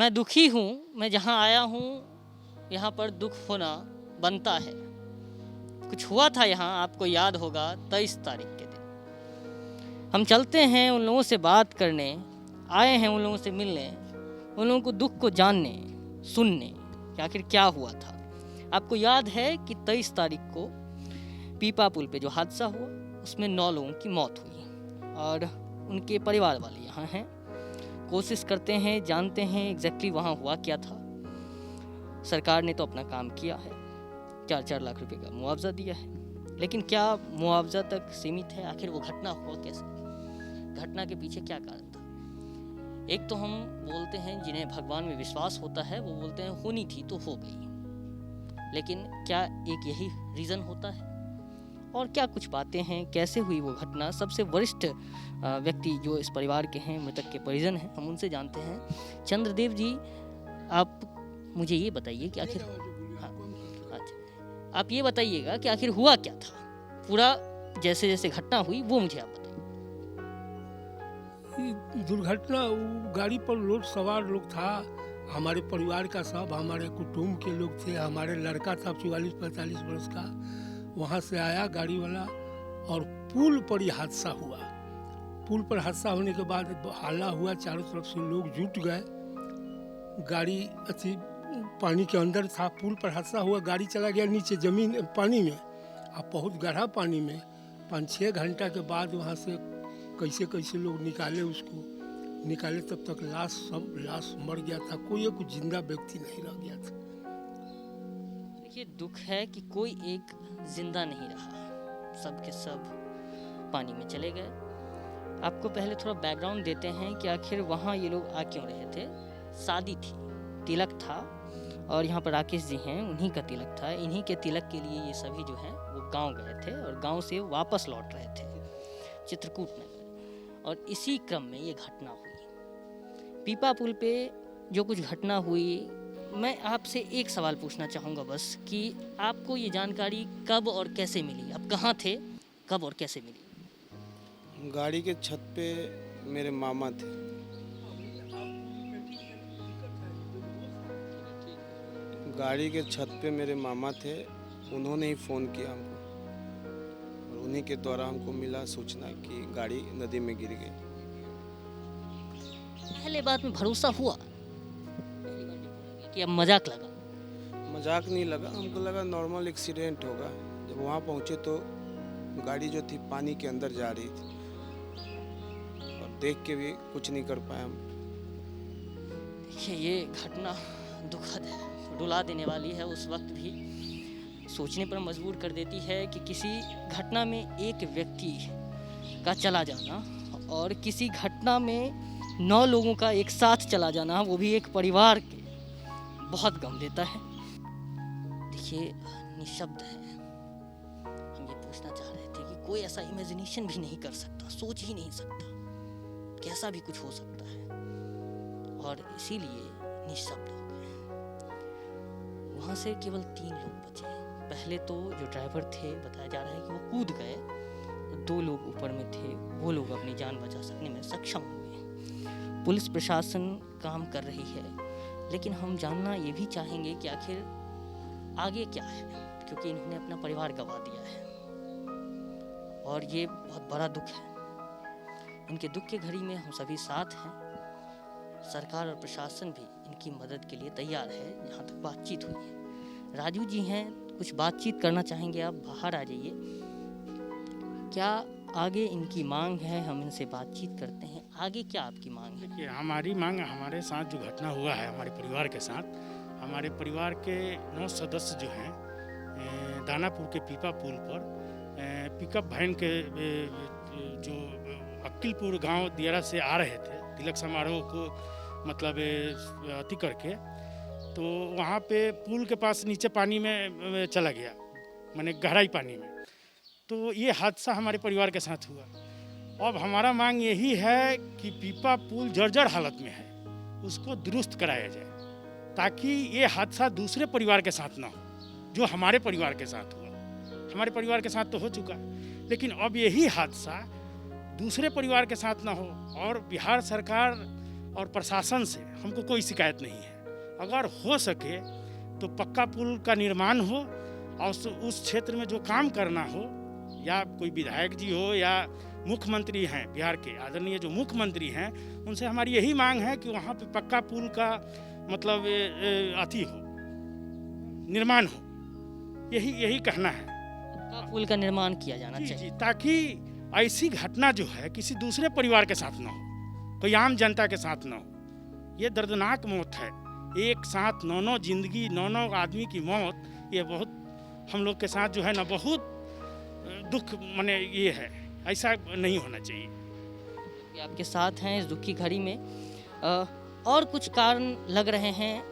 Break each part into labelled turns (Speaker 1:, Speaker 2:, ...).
Speaker 1: मैं दुखी हूँ। मैं जहाँ आया हूँ यहाँ पर दुख होना बनता है। कुछ हुआ था यहाँ, आपको याद होगा 23 तारीख के दिन। हम चलते हैं उन लोगों से बात करने, आए हैं उन लोगों से मिलने, उन लोगों को दुख को जानने, सुनने कि आखिर क्या हुआ था। आपको याद है कि 23 तारीख को पीपा पुल पे जो हादसा हुआ उसमें 9 लोगों की मौत हुई और उनके परिवार वाले यहाँ हैं। कोशिश करते हैं, जानते हैं एग्जैक्टली वहाँ हुआ क्या था। सरकार ने तो अपना काम किया है, 4-4 लाख रुपए का मुआवजा दिया है, लेकिन क्या मुआवजा तक सीमित है? आखिर वो घटना हुआ कैसे? घटना के पीछे क्या कारण था? एक तो हम बोलते हैं जिन्हें भगवान में विश्वास होता है वो बोलते हैं होनी थी तो हो गई, लेकिन क्या एक यही रीज़न होता है? और क्या कुछ बातें हैं, कैसे हुई वो घटना? सबसे वरिष्ठ व्यक्ति जो इस परिवार के हैं, मृतक के परिजन हैं, हम उनसे जानते हैं। चंद्रदेव जी, आप मुझे ये बताइए कि आखिर अच्छा, आप ये बताइएगा कि आखिर हुआ क्या था? पूरा जैसे जैसे घटना हुई वो मुझे आप बताइए।
Speaker 2: दुर्घटना गाड़ी पर लोग सवार लोग था, हमारे परिवार का सब, हमारे कुटुंब के लोग थे। हमारे लड़का था 44-45 वर्ष का, वहाँ से आया गाड़ी वाला और पुल पर ही हादसा हुआ। पुल पर हादसा होने के बाद हल्ला हुआ, चारों तरफ से लोग जुट गए। गाड़ी अच्छी पानी के अंदर था, पुल पर हादसा हुआ, गाड़ी चला गया नीचे जमीन पानी में, अब बहुत गहरा पानी में। 5-6 घंटा के बाद वहाँ से कैसे कैसे लोग निकाले, उसको निकाले, तब तक लाश मर गया था, कोई एक जिंदा व्यक्ति नहीं रह गया था।
Speaker 1: देखिए, दुख है कि कोई एक जिंदा नहीं रहा, सब के सब पानी में चले गए। आपको पहले थोड़ा बैकग्राउंड देते हैं कि आखिर वहाँ ये लोग आ क्यों रहे थे। शादी थी, तिलक था, और यहाँ पर राकेश जी हैं, उन्हीं का तिलक था। इन्हीं के तिलक के लिए ये सभी जो हैं वो गांव गए थे और गांव से वापस लौट रहे थे चित्रकूट नगर, और इसी क्रम में ये घटना हुई। पीपा पुल पे जो कुछ घटना हुई, मैं आपसे एक सवाल पूछना चाहूँगा बस कि आपको ये जानकारी कब और कैसे मिली? आप कहाँ थे, कब और कैसे मिली?
Speaker 3: गाड़ी के छत पे मेरे मामा थे। गाड़ी के छत पे मेरे मामा थे, उन्होंने ही फ़ोन किया हमको और उन्हीं के द्वारा हमको मिला सूचना कि गाड़ी नदी में गिर गई।
Speaker 1: पहले बात में भरोसा हुआ कि अब मजाक लगा?
Speaker 3: मजाक नहीं लगा, हमको लगा नॉर्मल एक्सीडेंट होगा। जब वहाँ पहुँचे तो गाड़ी जो थी पानी के अंदर जा रही थी और देख के भी कुछ नहीं कर पाए हम।
Speaker 1: देखिए, ये घटना दुखद है, रुला देने वाली है, उस वक्त भी सोचने पर मजबूर कर देती है कि किसी घटना में एक व्यक्ति का चला जाना और किसी घटना में 9 लोगों का एक साथ चला जाना, वो भी एक परिवार के, बहुत गम देता है। देखिए, निशब्द है। हम ये पूछना चाह रहे थे कि कोई ऐसा इमेजिनेशन भी नहीं कर सकता, सोच ही नहीं सकता कैसा भी कुछ हो सकता है, और इसीलिए निशब्द हो गए। वहाँ से केवल 3 लोग बचे। पहले तो जो ड्राइवर थे, बताया जा रहा है कि वो कूद गए, 2 लोग ऊपर में थे, वो लोग अपनी जान बचा सकने में सक्षम हुए। पुलिस प्रशासन काम कर रही है, लेकिन हम जानना ये भी चाहेंगे कि आखिर आगे क्या है, क्योंकि इन्होंने अपना परिवार गंवा दिया है और ये बहुत बड़ा दुख है। इनके दुख के घड़ी में हम सभी साथ हैं। सरकार और प्रशासन भी इनकी मदद के लिए तैयार है, जहाँ तक बातचीत हुई है। राजू जी हैं, कुछ बातचीत करना चाहेंगे? आप बाहर आ जाइए। क्या आगे इनकी मांग है? हम इनसे बातचीत करते हैं। आगे क्या आपकी मांग है?
Speaker 4: देखिए, हमारी मांग, हमारे साथ जो घटना हुआ है हमारे परिवार के साथ, हमारे परिवार के 9 सदस्य जो हैं दानापुर के पीपा पुल पर पिकअप वैन के जो अक्किलपुर गांव दियारा से आ रहे थे तिलक समारोह को मतलब अति करके, तो वहाँ पे पुल के पास नीचे पानी में चला गया, माने गहराई पानी में। तो ये हादसा हमारे परिवार के साथ हुआ। अब हमारा मांग यही है कि पीपा पुल जर्जर हालत में है, उसको दुरुस्त कराया जाए, ताकि ये हादसा दूसरे परिवार के साथ ना हो जो हमारे परिवार के साथ हुआ। हमारे परिवार के साथ तो हो चुका, लेकिन अब यही हादसा दूसरे परिवार के साथ ना हो। और बिहार सरकार और प्रशासन से हमको कोई शिकायत नहीं है। अगर हो सके तो पक्का पुल का निर्माण हो और उस क्षेत्र में जो काम करना हो, या कोई विधायक जी हो या मुख्यमंत्री हैं बिहार के आदरणीय जो मुख्यमंत्री हैं, उनसे हमारी यही मांग है कि वहाँ पे पक्का पुल का मतलब अति हो, निर्माण हो। यही कहना है।
Speaker 1: पक्का पुल का निर्माण किया जाना
Speaker 4: जी
Speaker 1: चाहिए।
Speaker 4: जी, ताकि ऐसी घटना जो है किसी दूसरे परिवार के साथ ना हो, कोई आम जनता के साथ ना हो। ये दर्दनाक मौत है, एक साथ 9 जिंदगी, 9 आदमी की मौत। ये बहुत हम लोग के साथ जो है ना बहुत दुख माने ये है, ऐसा नहीं होना चाहिए।
Speaker 1: कि आपके साथ हैं इस दुख की घड़ी में। और कुछ कारण लग रहे हैं,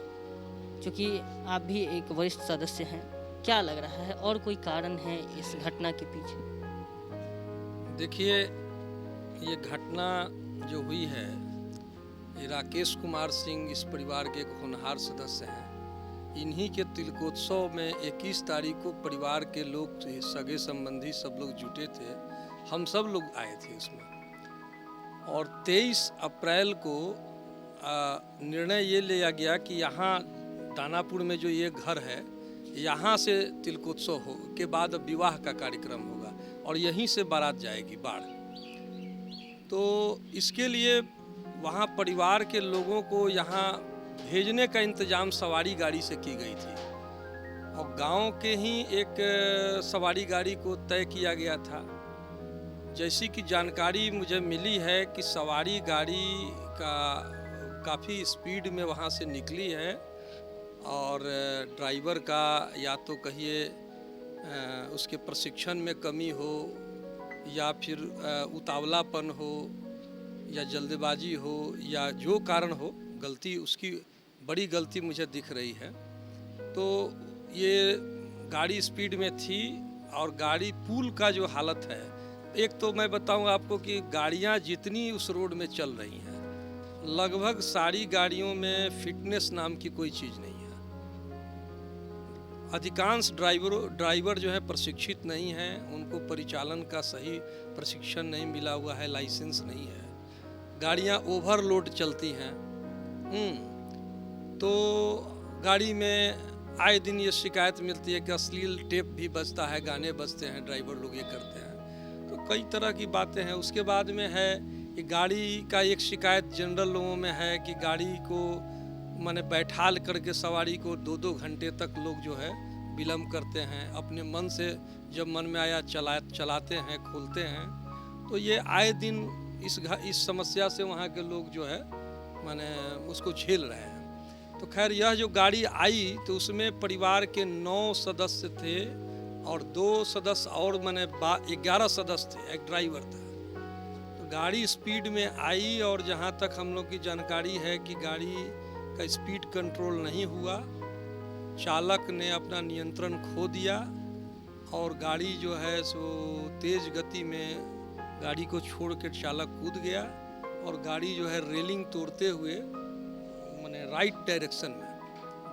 Speaker 1: क्योंकि आप भी एक वरिष्ठ सदस्य हैं, क्या लग रहा है और कोई कारण है इस घटना के पीछे?
Speaker 5: देखिए, ये घटना जो हुई है, ये राकेश कुमार सिंह इस परिवार के एक होनहार सदस्य हैं। इन्हीं के तिलकोत्सव में 21 तारीख को परिवार के लोग, सगे संबंधी सब लोग जुटे थे, हम सब लोग आए थे उसमें। और 23 अप्रैल को निर्णय ये लिया गया कि यहाँ दानापुर में जो ये घर है, यहाँ से तिलकोत्सव हो के बाद अब विवाह का कार्यक्रम होगा और यहीं से बारात जाएगी बाढ़। तो इसके लिए वहाँ परिवार के लोगों को यहाँ भेजने का इंतजाम सवारी गाड़ी से की गई थी और गांव के ही एक सवारी गाड़ी को तय किया गया था। जैसी कि जानकारी मुझे मिली है कि सवारी गाड़ी का काफ़ी स्पीड में वहाँ से निकली है और ड्राइवर का या तो कहिए उसके प्रशिक्षण में कमी हो या फिर उतावलापन हो या जल्दबाजी हो या जो कारण हो, गलती उसकी बड़ी गलती मुझे दिख रही है। तो ये गाड़ी स्पीड में थी और गाड़ी पुल का जो हालत है, एक तो मैं बताऊं आपको कि गाड़ियां जितनी उस रोड में चल रही हैं, लगभग सारी गाड़ियों में फिटनेस नाम की कोई चीज़ नहीं है। अधिकांश ड्राइवर जो है प्रशिक्षित नहीं हैं, उनको परिचालन का सही प्रशिक्षण नहीं मिला हुआ है, लाइसेंस नहीं है, गाड़ियां ओवरलोड चलती हैं। तो गाड़ी में आए दिन ये शिकायत मिलती है कि अश्लील टेप भी बजता है, गाने बजते हैं, ड्राइवर लोग ये करते हैं। तो कई तरह की बातें हैं। उसके बाद में है कि गाड़ी का एक शिकायत जनरल लोगों में है कि गाड़ी को माने बैठाल करके सवारी को 2-2 घंटे तक लोग जो है विलम्ब करते हैं, अपने मन से जब मन में आया चलाते हैं, खोलते हैं। तो ये आए दिन इस समस्या से वहाँ के लोग जो है माने उसको झेल रहे हैं। तो खैर यह जो गाड़ी आई तो उसमें परिवार के 9 सदस्य थे और 2 सदस्य और माने 11 सदस्य थे, एक ड्राइवर था। तो गाड़ी स्पीड में आई और जहाँ तक हम लोग की जानकारी है कि गाड़ी का स्पीड कंट्रोल नहीं हुआ, चालक ने अपना नियंत्रण खो दिया और गाड़ी जो है सो तेज़ गति में गाड़ी को छोड़ के चालक कूद गया और गाड़ी जो है रेलिंग तोड़ते हुए माने राइट डायरेक्शन में,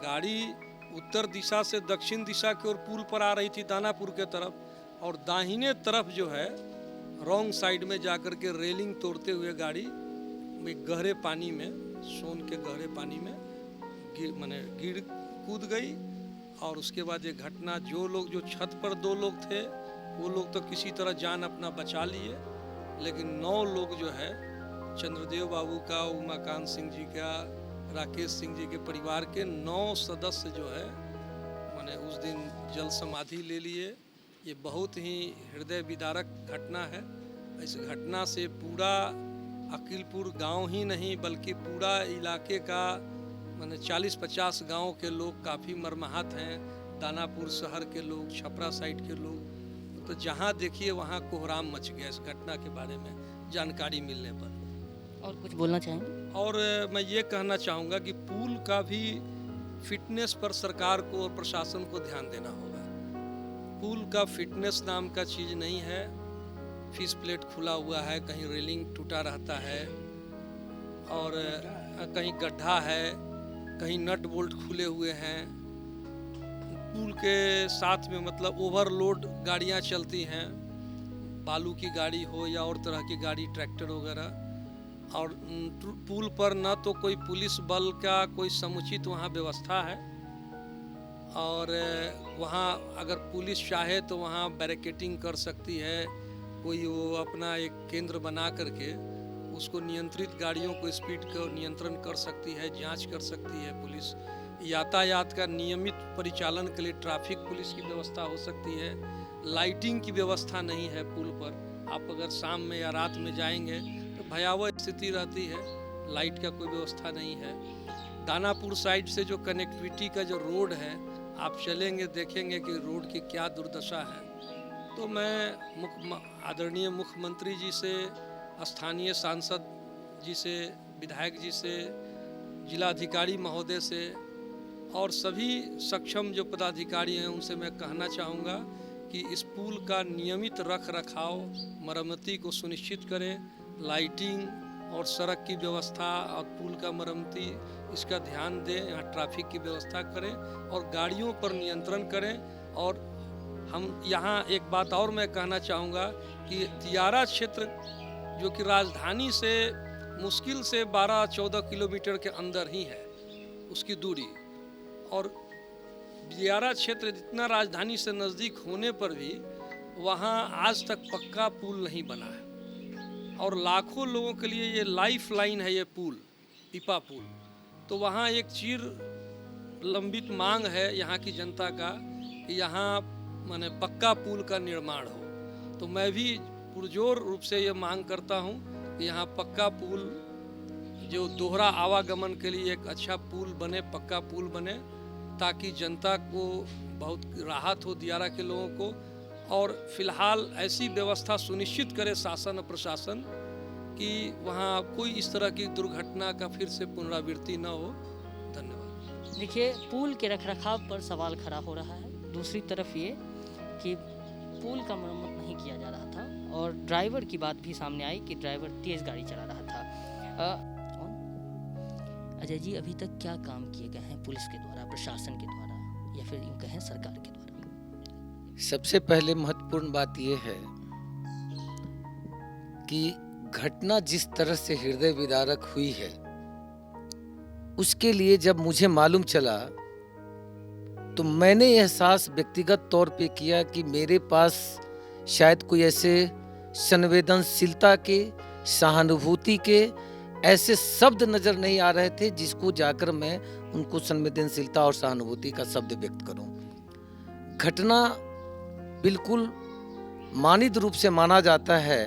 Speaker 5: गाड़ी उत्तर दिशा से दक्षिण दिशा की ओर पुल पर आ रही थी दानापुर के तरफ, और दाहिने तरफ जो है रॉन्ग साइड में जाकर के रेलिंग तोड़ते हुए गाड़ी एक गहरे पानी में, सोन के गहरे पानी में गिर कूद गई। और उसके बाद ये घटना, जो छत पर 2 लोग थे वो लोग तो किसी तरह जान अपना बचा लिए, लेकिन 9 लोग जो है, चंद्रदेव बाबू का, उमाकांत सिंह जी का, राकेश सिंह जी के परिवार के 9 सदस्य जो है माने उस दिन जल समाधि ले लिए। ये बहुत ही हृदय विदारक घटना है। इस घटना से पूरा अकीलपुर गांव ही नहीं बल्कि पूरा इलाके का माने 40-50 गांव के लोग काफ़ी मर्माहत हैं। दानापुर शहर के लोग, छपरा साइड के लोग, तो जहां देखिए वहां कोहराम मच गया इस घटना के बारे में जानकारी मिलने पर।
Speaker 1: और कुछ बोलना चाहेंगे?
Speaker 5: और मैं ये कहना चाहूँगा कि पुल का भी फिटनेस पर सरकार को और प्रशासन को ध्यान देना होगा। पुल का फिटनेस नाम का चीज़ नहीं है। फिश प्लेट खुला हुआ है, कहीं रेलिंग टूटा रहता है और कहीं गड्ढा है, कहीं नट बोल्ट खुले हुए हैं। पुल के साथ में मतलब ओवरलोड गाड़ियां चलती हैं, बालू की गाड़ी हो या और तरह की गाड़ी, ट्रैक्टर वगैरह, और पुल पर न तो कोई पुलिस बल का कोई समुचित वहाँ व्यवस्था है, और वहाँ अगर पुलिस चाहे तो वहाँ बैरिकेडिंग कर सकती है, कोई वो अपना एक केंद्र बना करके उसको नियंत्रित गाड़ियों को स्पीड को नियंत्रण कर सकती है, जांच कर सकती है पुलिस। यातायात का नियमित परिचालन के लिए ट्रैफिक पुलिस की व्यवस्था हो सकती है। लाइटिंग की व्यवस्था नहीं है पुल पर, आप अगर शाम में या रात में जाएंगे तो भयावह स्थिति रहती है, लाइट का कोई व्यवस्था नहीं है। दानापुर साइड से जो कनेक्टिविटी का जो रोड है, आप चलेंगे देखेंगे कि रोड की क्या दुर्दशा है। तो मैं आदरणीय मुख्यमंत्री जी से, स्थानीय सांसद जी से, विधायक जी से, जिलाधिकारी महोदय से और सभी सक्षम जो पदाधिकारी हैं उनसे मैं कहना चाहूँगा कि इस पुल का नियमित रख रखाव, मरम्मती को सुनिश्चित करें। लाइटिंग और सड़क की व्यवस्था और पुल का मरम्मती, इसका ध्यान दें। यहाँ ट्रैफिक की व्यवस्था करें और गाड़ियों पर नियंत्रण करें। और हम यहाँ एक बात और मैं कहना चाहूँगा कि दियारा क्षेत्र जो कि राजधानी से मुश्किल से 12-14 किलोमीटर के अंदर ही है उसकी दूरी, और दियारा क्षेत्र जितना राजधानी से नज़दीक होने पर भी वहाँ आज तक पक्का पुल नहीं बना है, और लाखों लोगों के लिए ये लाइफ लाइन है ये पुल, पीपा पुल। तो वहाँ एक चिर लंबित मांग है यहाँ की जनता का कि यहाँ माने पक्का पुल का निर्माण हो। तो मैं भी पुरजोर रूप से ये मांग करता हूँ कि यहाँ पक्का पुल, जो दोहरा आवागमन के लिए एक अच्छा पुल बने, पक्का पुल बने, ताकि जनता को बहुत राहत हो, दियारा के लोगों को। और फिलहाल ऐसी व्यवस्था सुनिश्चित करे शासन और प्रशासन कि वहाँ कोई इस तरह की दुर्घटना का फिर से पुनरावृत्ति न हो। धन्यवाद।
Speaker 1: देखिए, पुल के रखरखाव पर सवाल खड़ा हो रहा है। दूसरी तरफ ये कि पुल का मरम्मत नहीं किया जा रहा था, और ड्राइवर की बात भी सामने आई कि ड्राइवर तेज़ गाड़ी चला रहा था। अजय जी, अभी तक क्या काम किए गए हैं पुलिस के द्वारा, प्रशासन के द्वारा, या फिर यूँ कहें सरकार के द्वारा?
Speaker 6: सबसे पहले महत्वपूर्ण बात यह है कि घटना जिस तरह से हृदय विदारक हुई है, उसके लिए जब मुझे मालूम चला तो मैंने एहसास व्यक्तिगत तौर पे किया कि मेरे पास शायद कोई ऐसे संवेदनशीलता के, सहानुभूति के ऐसे शब्द नजर नहीं आ रहे थे जिसको जाकर मैं उनको संवेदनशीलता और सहानुभूति का शब्द व्यक्त करूं। घटना बिल्कुल मानित रूप से माना जाता है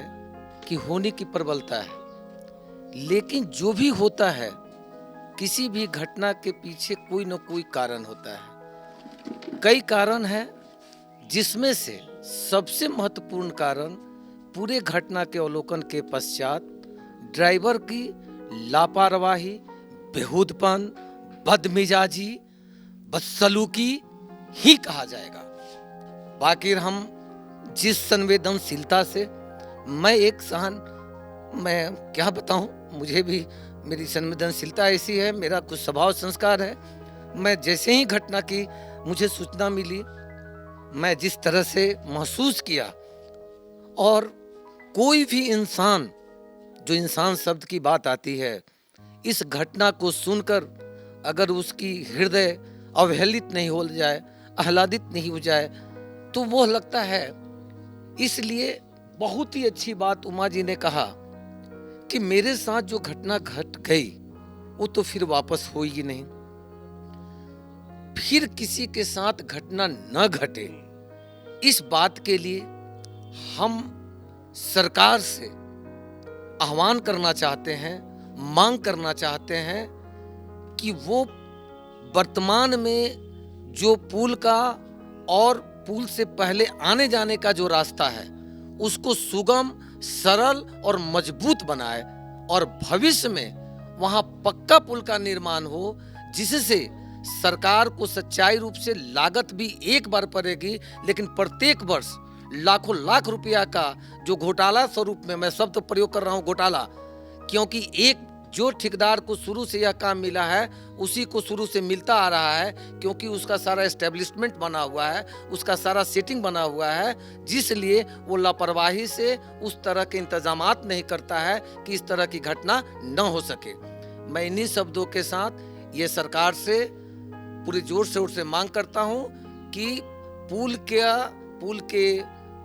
Speaker 6: कि होने की प्रबलता है, लेकिन जो भी होता है, किसी भी घटना के पीछे कोई न कोई कारण होता है। कई कारण हैं, जिसमें से सबसे महत्वपूर्ण कारण पूरे घटना के अवलोकन के पश्चात ड्राइवर की लापरवाही, बेहूदपन, बदमिजाजी, बदसलूकी ही कहा जाएगा। बाकी हम जिस संवेदनशीलता से, मैं क्या बताऊं, मुझे भी मेरी संवेदनशीलता ऐसी है, मेरा कुछ स्वभाव संस्कार है। मैं जैसे ही घटना की मुझे सूचना मिली, मैं जिस तरह से महसूस किया, और कोई भी इंसान, जो इंसान शब्द की बात आती है, इस घटना को सुनकर अगर उसकी हृदय अवहेलित नहीं हो जाए, आह्लादित नहीं हो जाए, तो वो लगता है। इसलिए बहुत ही अच्छी बात उमा जी ने कहा कि मेरे साथ जो घटना घट गई वो तो फिर वापस होगी नहीं, फिर किसी के साथ घटना न घटे। इस बात के लिए हम सरकार से आह्वान करना चाहते हैं, मांग करना चाहते हैं कि वो वर्तमान में जो पुल का और पुल से पहले आने जाने का जो रास्ता है उसको सुगम, सरल और मजबूत बनाए, और भविष्य में वहां पक्का पुल का निर्माण हो, जिससे सरकार को सच्चाई रूप से लागत भी एक बार पड़ेगी, लेकिन प्रत्येक वर्ष लाखों लाख रुपया का जो घोटाला स्वरूप में, मैं शब्द प्रयोग कर रहा हूं घोटाला, क्योंकि एक जो ठेकेदार को शुरू से यह काम मिला है उसी को शुरू से मिलता आ रहा है, क्योंकि उसका सारा एस्टेब्लिशमेंट बना हुआ है, उसका सारा सेटिंग बना हुआ है, जिसलिए वो लापरवाही से उस तरह के इंतजामात नहीं करता है कि इस तरह की घटना न हो सके। मैं इन्हीं शब्दों के साथ ये सरकार से पूरे जोर शोर से मांग करता हूँ कि पुल के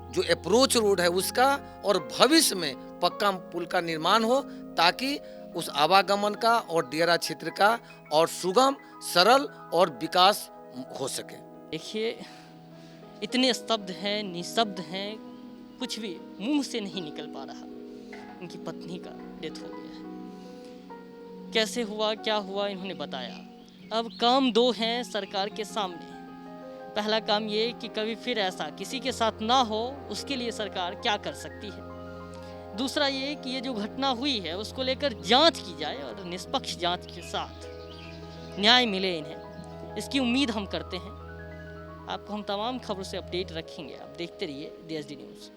Speaker 6: जो अप्रोच रोड है उसका और भविष्य में पक्का पुल का निर्माण हो, ताकि उस आवागमन का और डेरा क्षेत्र का और सुगम, सरल और विकास हो सके।
Speaker 1: देखिए, इतने स्तब्ध हैं, निशब्द हैं, कुछ भी मुंह से नहीं निकल पा रहा। उनकी पत्नी का डेथ हो गया है, कैसे हुआ, क्या हुआ, इन्होंने बताया। अब काम दो हैं सरकार के सामने। पहला काम ये कि कभी फिर ऐसा किसी के साथ ना हो, उसके लिए सरकार क्या कर सकती है। दूसरा ये कि ये जो घटना हुई है उसको लेकर जांच की जाए और निष्पक्ष जांच के साथ न्याय मिले इन्हें, इसकी उम्मीद हम करते हैं। आपको हम तमाम खबरों से अपडेट रखेंगे। आप देखते रहिए DSD न्यूज़।